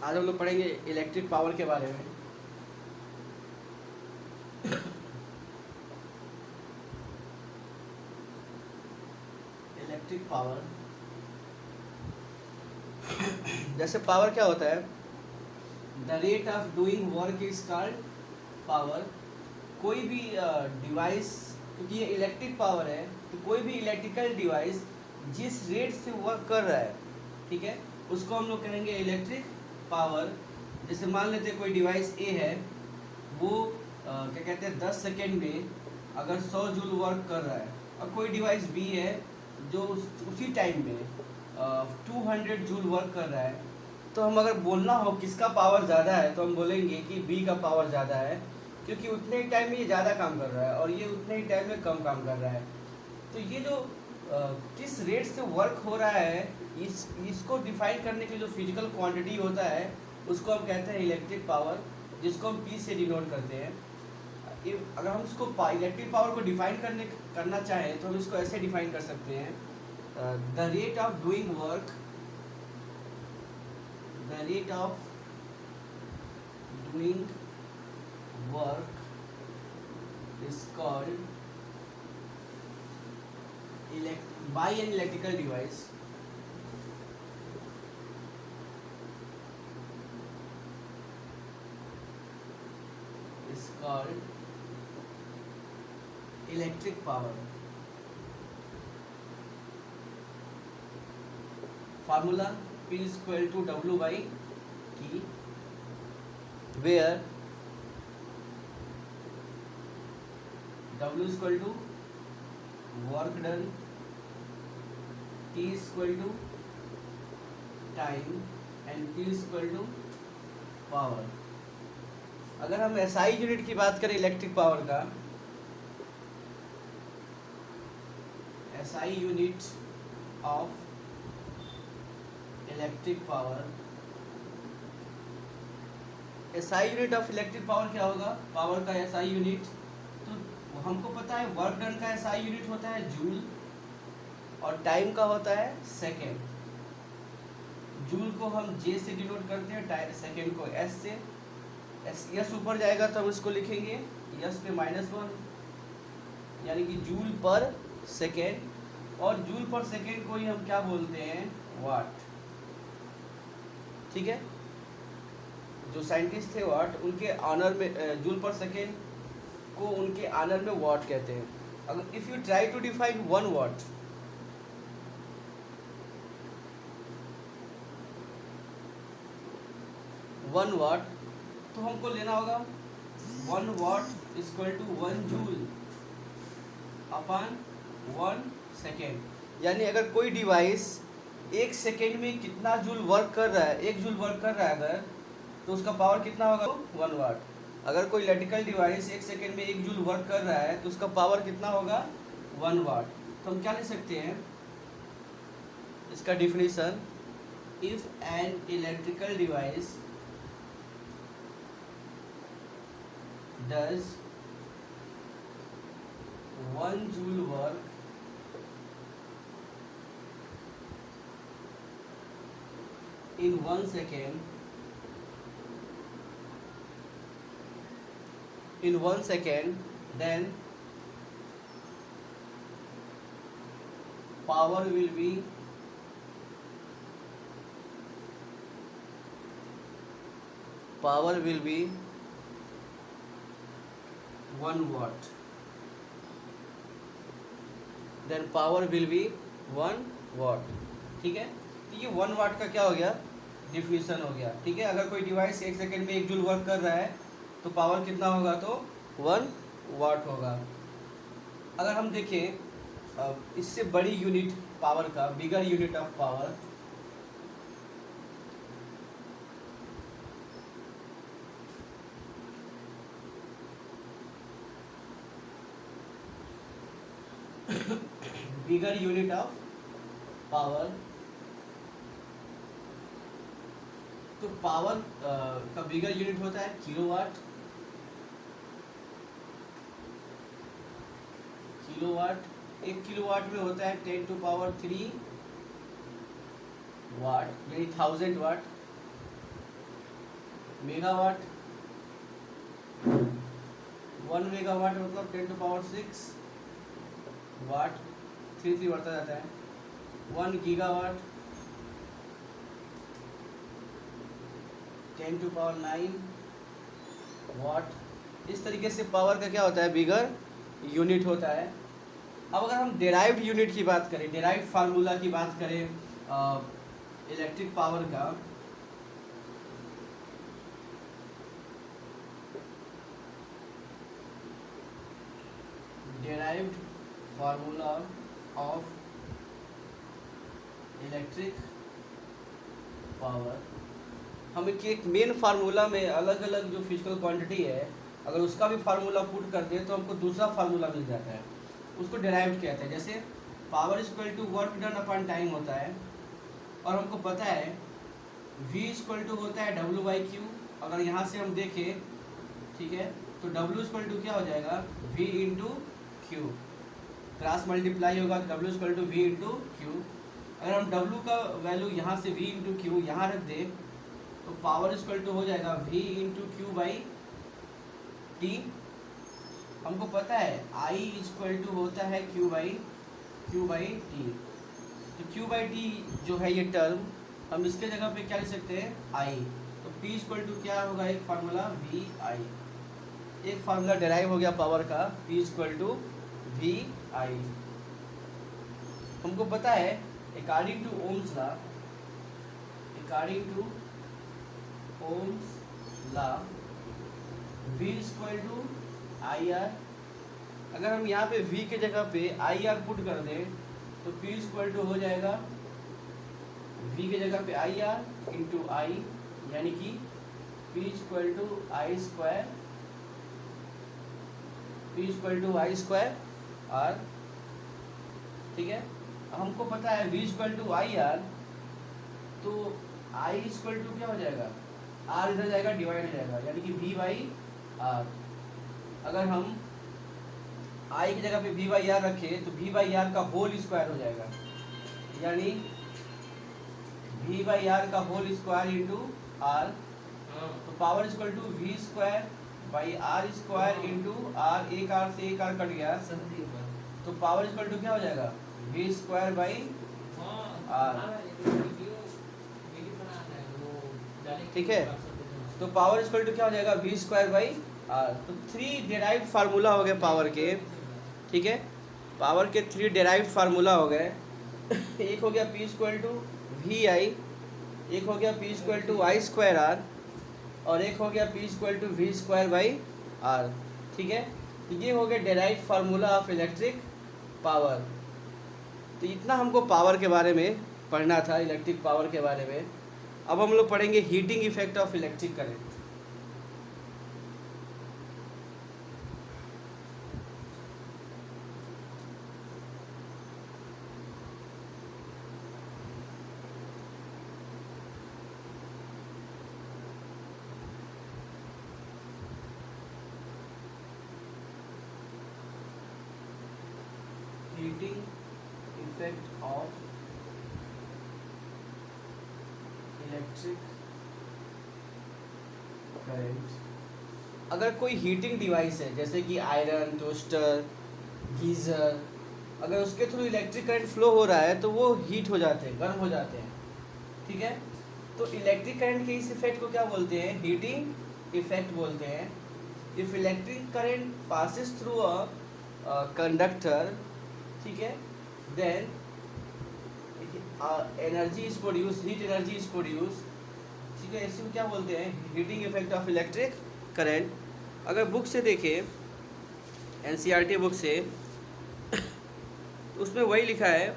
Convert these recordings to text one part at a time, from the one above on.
आज हम लोग पढ़ेंगे इलेक्ट्रिक पावर के बारे में। इलेक्ट्रिक पावर, जैसे पावर क्या होता है, the rate of doing work is called power. कोई भी डिवाइस, क्योंकि ये इलेक्ट्रिक पावर है, तो कोई भी इलेक्ट्रिकल डिवाइस जिस रेट से वर्क कर रहा है, ठीक है, उसको हम लोग कहेंगे इलेक्ट्रिक पावर। जैसे मान लेते हैं कोई डिवाइस ए है, वो क्या कहते हैं 10 सेकेंड में अगर 100 जूल वर्क कर रहा है, और कोई डिवाइस बी है जो उसी टाइम में 200 जूल वर्क कर रहा है, तो हम अगर बोलना हो किसका पावर ज़्यादा है तो हम बोलेंगे कि बी का पावर ज़्यादा है, क्योंकि उतने ही टाइम में ये ज़्यादा काम कर रहा है और ये उतने ही टाइम में कम काम कर रहा है। तो ये जो किस रेट से वर्क हो रहा है, इसको डिफाइन करने के लिए जो फिजिकल क्वांटिटी होता है उसको हम कहते हैं इलेक्ट्रिक पावर, जिसको हम पी से डिनोट करते हैं। अगर हम इसको इलेक्ट्रिक पावर को डिफाइन करना चाहें तो हम इसको ऐसे डिफाइन कर सकते हैं, the rate of doing work, the rate of doing work is called by an electrical device is called electric power. Formula P is equal to W by T, where W is equal to work done, T is equal to time and P is equal to power. अगर हम SI unit की बात करें electric power का, SI unit of electric power, SI unit of electric power क्या होगा, power का SI unit. तो हमको पता है वर्क डन का एसआई यूनिट होता है जूल, और टाइम का होता है सेकेंड। जूल को हम जे से डिनोट करते हैं, सेकेंड को एस से। यस ऊपर जाएगा तो हम इसको लिखेंगे यस पे -1, यानी कि जूल पर सेकेंड, और जूल पर सेकेंड को ही हम क्या बोलते हैं, वाट। ठीक है, जो साइंटिस्ट थे वाट, उनके ऑनर में जूल पर सेकेंड को उनके ऑनर में वाट कहते हैं। अगर if you try to define 1 watt, तो हमको लेना होगा 1 watt equal to 1 joule upon 1 second. यानी अगर कोई डिवाइस 1 सेकेंड में कितना जूल वर्क कर रहा है, 1 जूल वर्क कर रहा है अगर, तो उसका पावर कितना होगा, 1 वाट। अगर कोई इलेक्ट्रिकल डिवाइस 1 सेकेंड में 1 जूल वर्क कर रहा है तो उसका पावर कितना होगा, 1 वाट। तो हम क्या ले सकते हैं, इसका definition, if an electrical device does 1 joule work in 1 second, then power will be 1 watt, then power will be 1 watt। ठीक है, तो ये 1 वाट का क्या हो गया, डिफिनीशन हो गया। ठीक है, अगर कोई डिवाइस 1 सेकेंड में 1 जूल वर्क कर रहा है तो पावर कितना होगा, तो 1 वाट होगा। अगर हम देखें इससे बड़ी यूनिट पावर का, bigger unit of power, bigger unit of power, तो पावर का बिगर यूनिट होता है किलोवाट। किलोवाट, 1 किलोवाट में होता है 10⁻³ वाट, यानी 1000 वाट। मेगावाट, 1 मेगावाट मतलब 10⁶ वाट, 3 बढ़ता जाता है। 1 गीगावाट 10⁹ वाट। इस तरीके से पावर का क्या होता है, बिगर यूनिट होता है। अब अगर हम डेराइव्ड यूनिट की बात करें, डेराइव्ड फार्मूला की बात करें इलेक्ट्रिक पावर का, derived formula of electric power, हम एक मेन फार्मूला में अलग अलग जो फिजिकल क्वांटिटी है अगर उसका भी फार्मूला पुट कर दे तो हमको दूसरा फार्मूला मिल जाता है, उसको डेराइव्ड कहते हैं। जैसे power equal to work done upon time होता है, और हमको पता है V इक्वल टू होता है W/Q। अगर यहाँ से हम देखें, ठीक है, तो W इक्वल टू क्या हो जाएगा, V into Q, cross multiply होगा तो W equal to V into Q. अगर हम W का वैल्यू यहाँ से V इंटू क्यू यहाँ रख दें तो पावर इक्वल टू हो जाएगा V into Q by T. हमको पता है I इक्वल टू होता है Q बाई टी, तो Q बाई टी जो है ये टर्म हम इसके जगह पे क्या लिख सकते हैं, I। तो P इक्वल टू क्या होगा, एक फार्मूला VI, एक फार्मूला डेराइव हो गया पावर का, P इक्वल टू VI। हमको पता है according to Ohm's law, V equal to IR। अगर हम यहाँ पे V के जगह पे IR पुट कर दें तो P इक्वल टू हो जाएगा V के जगह पे IR इंटू I, यानी कि P equal to I square R। ठीक है, हमको पता है V इक्वल टू IR, तो I इक्वल टू क्या हो जाएगा, R इधर जाएगा डिवाइड हो जाएगा, यानी कि V बाई R। अगर हम I की जगह पे V बाई आर रखें तो V बाई आर का होल स्क्वायर हो जाएगा, यानी V बाई आर का होल स्क्वायर इंटू R। तो power equal to V square by R square into R, एक R से एक R कट गया, तो पावर इक्वल टू क्या हो जाएगा, V स्क्वायर बाई R। ठीक है, तो पावर इक्वल टू क्या हो जाएगा, V स्क्वायर बाई R। तो 3 डेराइव्ड फार्मूला हो गए पावर के। ठीक है, पावर के 3 डेराइव्ड फार्मूला हो गए। एक हो गया P इक्वल टू VI, एक हो गया P equal to I square R, और एक हो गया P equal to V square by R। ठीक है, तो ये हो गया derived formula of electric power. तो इतना हमको पावर के बारे में पढ़ना था, इलेक्ट्रिक पावर के बारे में। अब हम लोग पढ़ेंगे heating effect of electric current. Heating effect of electric current. अगर कोई हीटिंग डिवाइस है जैसे कि आयरन, टोस्टर, गीज़र, अगर उसके थ्रू इलेक्ट्रिक करंट फ्लो हो रहा है तो वो हीट हो जाते हैं, गर्म हो जाते हैं। ठीक है, तो इलेक्ट्रिक करंट के इस इफेक्ट को क्या बोलते हैं, हीटिंग इफेक्ट बोलते हैं। If electric current passes through a conductor, ठीक है, then energy is produce, heat energy is produce. ठीक है, इसी को क्या बोलते हैं, heating effect of electric current. अगर बुक से देखें, एनसीईआरटी बुक से, उसमें वही लिखा है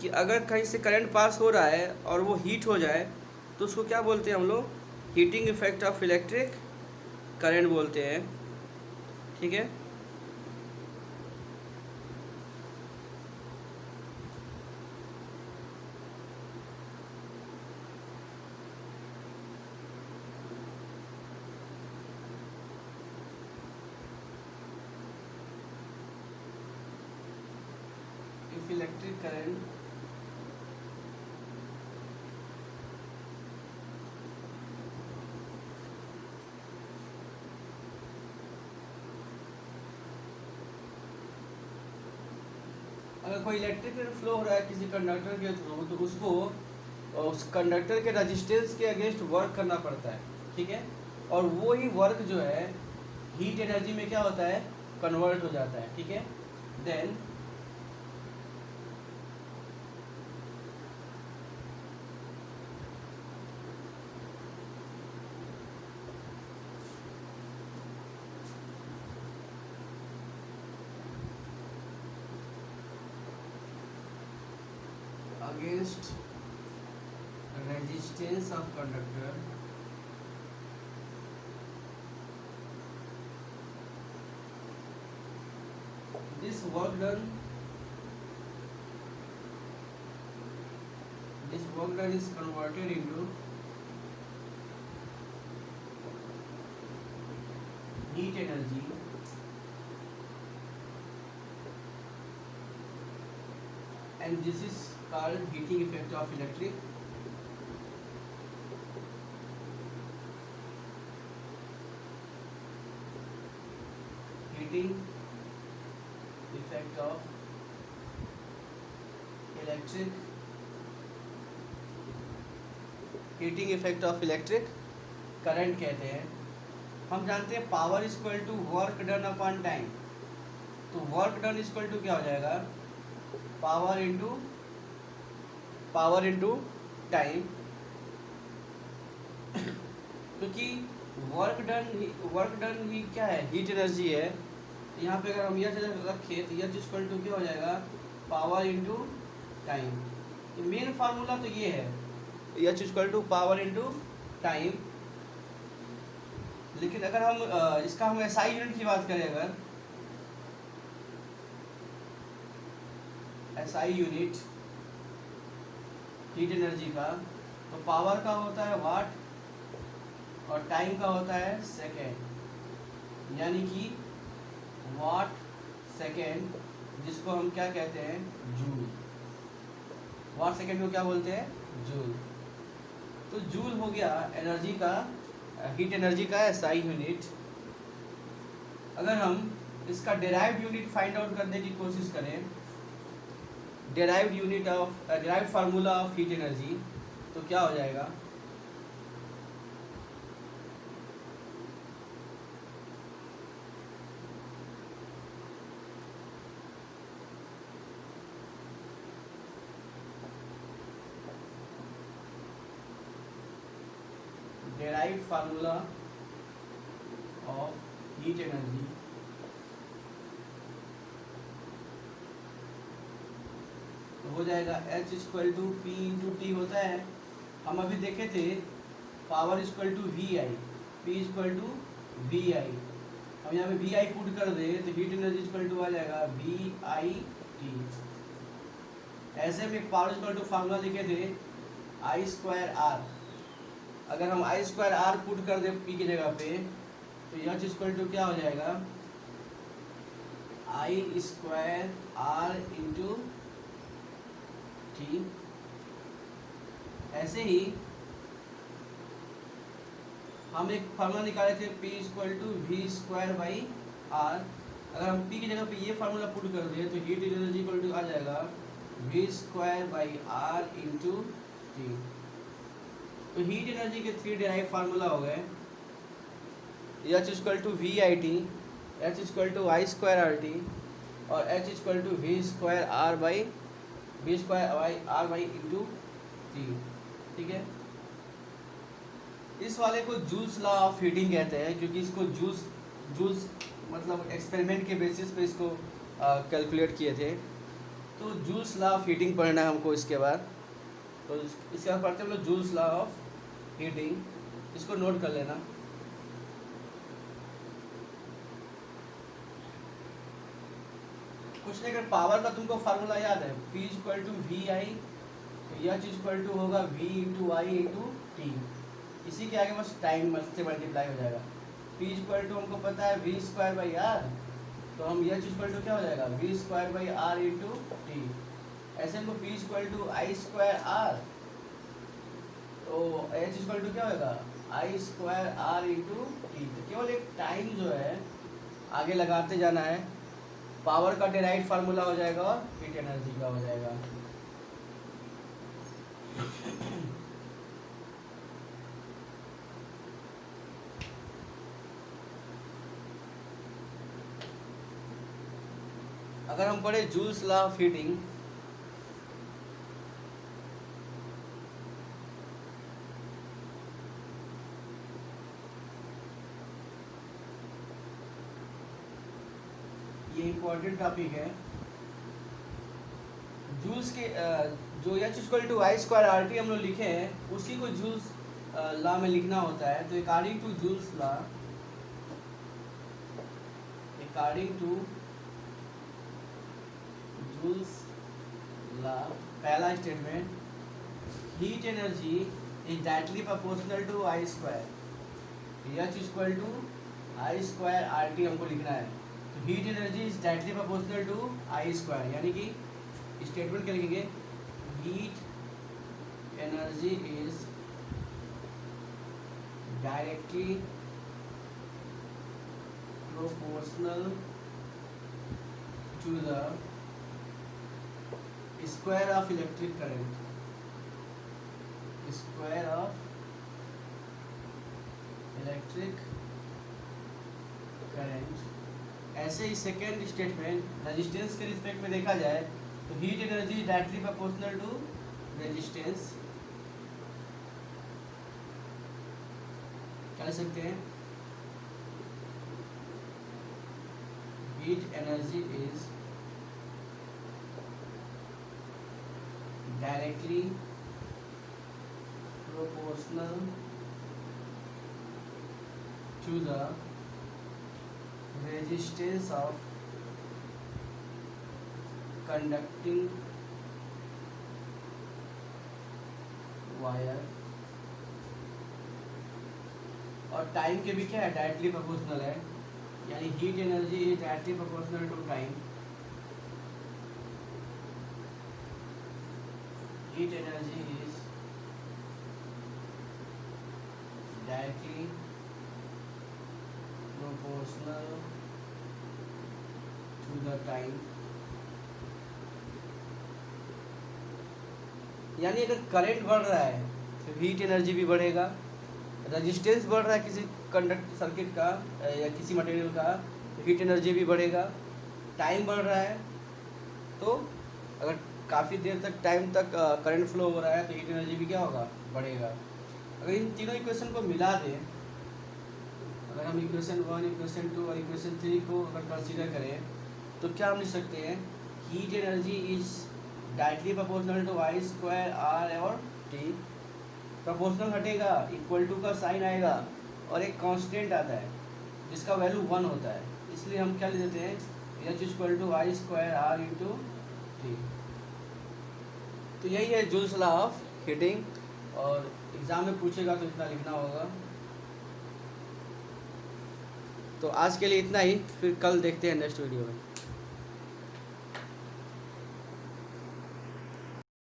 कि अगर कहीं से करंट पास हो रहा है और वो हीट हो जाए तो उसको क्या बोलते हैं हम लोग, heating effect of electric current बोलते हैं। ठीक है, if electric current अगर कोई इलेक्ट्रिक करंट फ्लो हो रहा है किसी कंडक्टर के थ्रू तो उसको उस कंडक्टर के रेजिस्टेंस के अगेंस्ट वर्क करना पड़ता है, ठीक है। और वो ही वर्क जो है हीट एनर्जी में क्या होता है, कन्वर्ट हो जाता है, ठीक है। Then against resistance of conductor this work done is converted into heat energy and this is called heating effect of electric heating effect of electric heating effect of electric current कहते हैं। हम जानते हैं power is equal to work done upon time, तो work done is equal to क्या हो जाएगा, power into time, क्योंकि वर्क डन ही क्या है, हीट एनर्जी है। यहाँ पे अगर हम यह रखें तो यह इक्वल टू क्या हो जाएगा, power into time. Main formula तो ये है, H equal to power into time. लेकिन अगर हम इसका हम एसआई यूनिट की बात करें, अगर एसआई यूनिट हीट एनर्जी का, तो पावर का होता है वाट और टाइम का होता है सेकेंड, यानी कि वाट सेकेंड, जिसको हम क्या कहते हैं, जूल। वाट सेकेंड को क्या बोलते हैं, जूल। तो जूल हो गया एनर्जी का, हीट एनर्जी का एसआई यूनिट। अगर हम इसका डेराइव्ड यूनिट फाइंड आउट करने की कोशिश करें, derived formula of heat energy, तो क्या हो जाएगा, derived formula of heat energy तो हो जाएगा H equal to P into T होता है। हम अभी देखे थे power equal to V I, P equal to V I. हम यहाँ पे वी आई पुट कर दे तो हीट एनर्जी इक्वल टू आ जाएगा वी आई टी। ऐसे में पावर इक्वल टू फार्मूला लिखे थे आई स्क्वायर आर। अगर हम आई स्क्वायर आर पुट कर दे पी की जगह पे तो यह इक्वल टू क्या हो जाएगा, I square R into T. ऐसे ही हम एक फार्मूला निकाले थे P equal to V square by R. अगर हम पी की जगह पे ये फार्मूला पुट कर दे तो हीट एनर्जी इक्वल टू आ जाएगा V square by R into T. तो हीट एनर्जी के 3 डेराइव फार्मूला हो गए, H equal to V I T, H equal to I square R T और H equal to V square R by into T, ठीक है। इस वाले को जूल्स लॉ ऑफ हीटिंग कहते हैं, क्योंकि इसको जूल्स मतलब एक्सपेरिमेंट के बेसिस पे इसको कैलकुलेट किए थे। तो जूल्स लॉ ऑफ हीटिंग पढ़ना है हमको इसके बाद। तो इसके बाद पढ़ते हैं हम लोग जूल्स लॉ ऑफ हीटिंग, इसको नोट कर लेना। कुछ नहीं, अगर पावर का तुमको फार्मूला याद है, P इक्वल टू वी आई, तो यह चीज इक्वल टू होगा V इंटू आई इंटू टी। इसी के आगे बस टाइम से मल्टीप्लाई हो जाएगा। P इक्वल टू हमको पता है वी स्क्वायर बाई आर, तो हम यह चीज इक्वल टू क्या हो जाएगा, V square by R into T. ऐसे हमको P equal to I square R, तो H इक्वल टू क्या होगा, I square R into T. तो केवल एक टाइम जो है आगे लगाते जाना है। पावर का डिराइव्ड फार्मूला हो जाएगा और हीट एनर्जी का हो जाएगा। अगर हम पढ़े जूल्स लॉ ऑफ हीटिंग, ये इम्पोर्टेंट टॉपिक है। जूल्स के जो H equal to I square R T हम लोग लिखे हैं, उसी को जूल्स लॉ में लिखना होता है। तो according to Joule's law, according to Joule's law, पहला statement, heat energy is directly proportional to I square. H equal to I square R T हमको लिखना है। तो heat energy is directly proportional to I square, यानी कि statement क्या लिखेंगे, heat energy is directly proportional to the square of electric current, square of electric current. ऐसे ही सेकेंड स्टेटमेंट, रेजिस्टेंस के रिस्पेक्ट में देखा जाए तो heat energy directly proportional to resistance, कह सकते हैं heat energy is directly proportional to the resistance of conducting wire, और टाइम के भी क्या है, डायरेक्टली प्रोपोर्शनल है, यानी heat energy is directly proportional to time. Heat energy is directly proportional to the time, यानी अगर करंट बढ़ रहा है तो हीट एनर्जी भी बढ़ेगा, रेजिस्टेंस बढ़ रहा है किसी कंडक्ट सर्किट का या किसी मटेरियल का तो हीट एनर्जी भी बढ़ेगा, टाइम बढ़ रहा है तो अगर काफ़ी देर तक टाइम तक करंट फ्लो हो रहा है तो हीट एनर्जी भी क्या होगा, बढ़ेगा। अगर इन तीनों इक्वेशन को मिला दें, अगर हम इक्वेशन 1, इक्वेशन 2 और इक्वेशन 3 को अगर कंसीडर करें तो क्या हम लिख सकते हैं, heat energy is directly proportional to I square R और टी। प्रोपोर्शनल हटेगा, इक्वल टू का साइन आएगा और एक कांस्टेंट आता है जिसका वैल्यू 1 होता है, इसलिए हम क्या ले देते हैं, H equal to I square R into T. तो यही है जूल्स लॉ ऑफ हीटिंग, और एग्ज़ाम में पूछेगा तो इतना लिखना होगा। तो आज के लिए इतना ही, फिर कल देखते हैं नेक्स्ट वीडियो में।